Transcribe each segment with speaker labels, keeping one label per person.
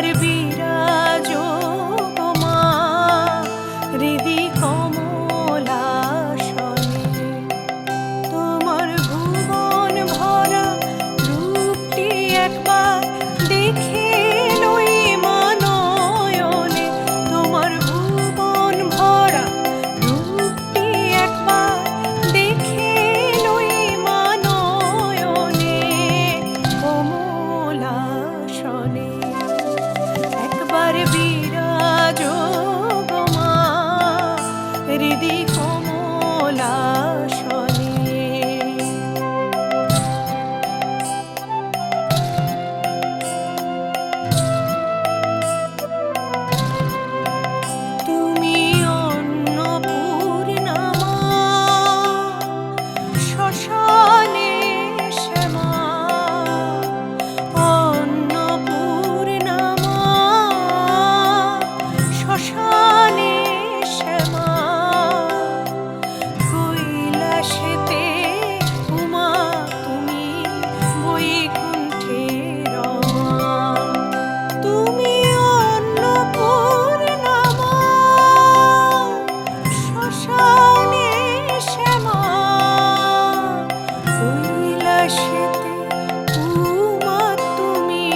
Speaker 1: একবার বিরাজ গো মা হৃদি কমলাসনে। তোমার ভুবন ভরা রূপটি একবার দেখে লই মা নয়নে। তোমার ভুবন ভরা রূপটি একবার দেখে লই মা নয়নে কমলাসনে। একবার বিরাজ গো মা হৃদি কমলাসনে। তুমি অন্নপূর্ণা মা শ্মশানে শ্যামা। অন্নপূর্ণা মা শ্মশানে শ্যামা। কৈলাসেতে উমা তুমি বৈকুণ্ঠে রমা। তুমি অন্নপূর্ণা মা শ্মশানে শ্যামা। কৈলাসেতে উমা তুমি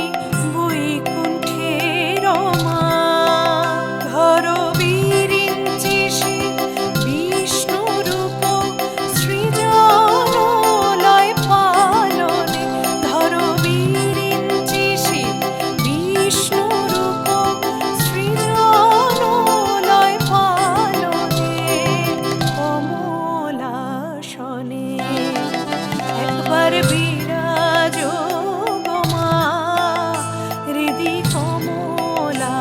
Speaker 1: বৈকুণ্ঠে রমা। ধরো বিরিঞ্চি সে বিষ্ণুরূপ সৃজন লয় পালনে। ধরো বিরিঞ্চি সে বিষ্ণুরূপ সৃজন লয় পালনে কমলাসনে। একবার বিরাজ গো মা হৃদি কমলাসনে।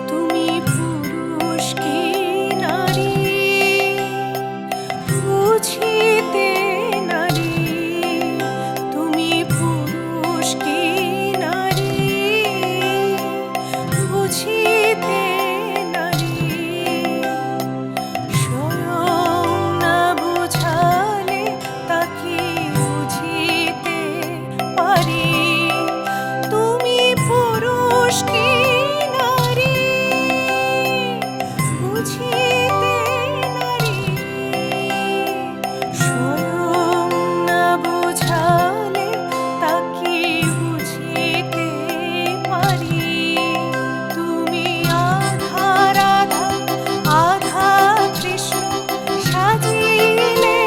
Speaker 1: তুমি পুরুষ কি নারী বুঝিতে নারী। তুমি পুরুষ কি নারী বুঝিতে নারী। স্বয়ং না বুঝালে তাকে বুঝিতে পারি। তুমি পুরুষ কি নারী বুঝিতে নারী। স্বয়ং না বুঝালে তাকে বুঝিতে পারি। তুমি আধা রাধা আধা কৃষ্ণ সাজিলে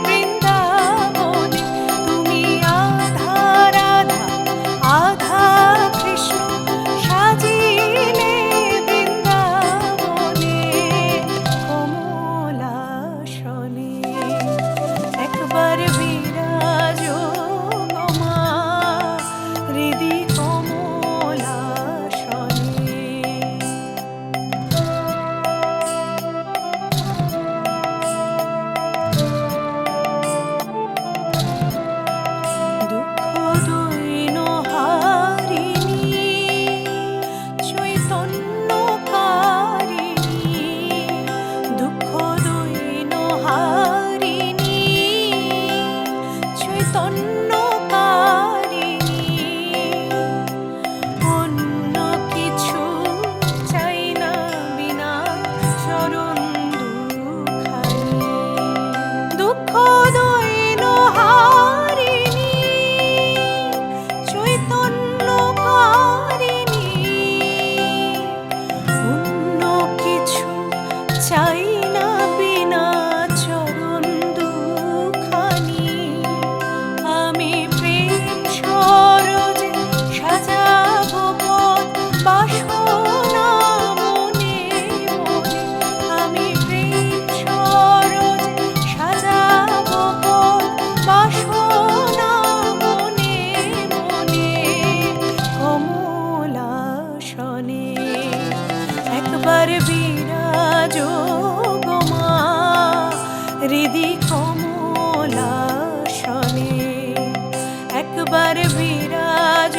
Speaker 1: বৃন্দাবনে। তুমি আধা রাধা আধা কৃষ্ণ সাজিলে বৃন্দাবনে কমলাসনে। একবার বিরাজ গো মা হৃদি কমলাসনে। দুঃখ দৈন হারিণী চৈতন্যকারিণী। দুঃখ দৈন হারিণী চৈতন্যকারিণী। অন্য কিছু চাই না বিনা চরণ দুখানি। দুঃখ দৈন হারিণী চৈতন্যকারিণী। অন্য কিছু চাই না বিনা চরণ দুখানি। আমি প্রেম সরোজে সাজাবো পথ বাসনা মনে মনে। আমি প্রেম সরোজে সাজাবো পথ বাসনা মনে মনে কমলাসনে। একবার বিরাজ গো মা হৃদি কমলাসনে। একবার বিরাজ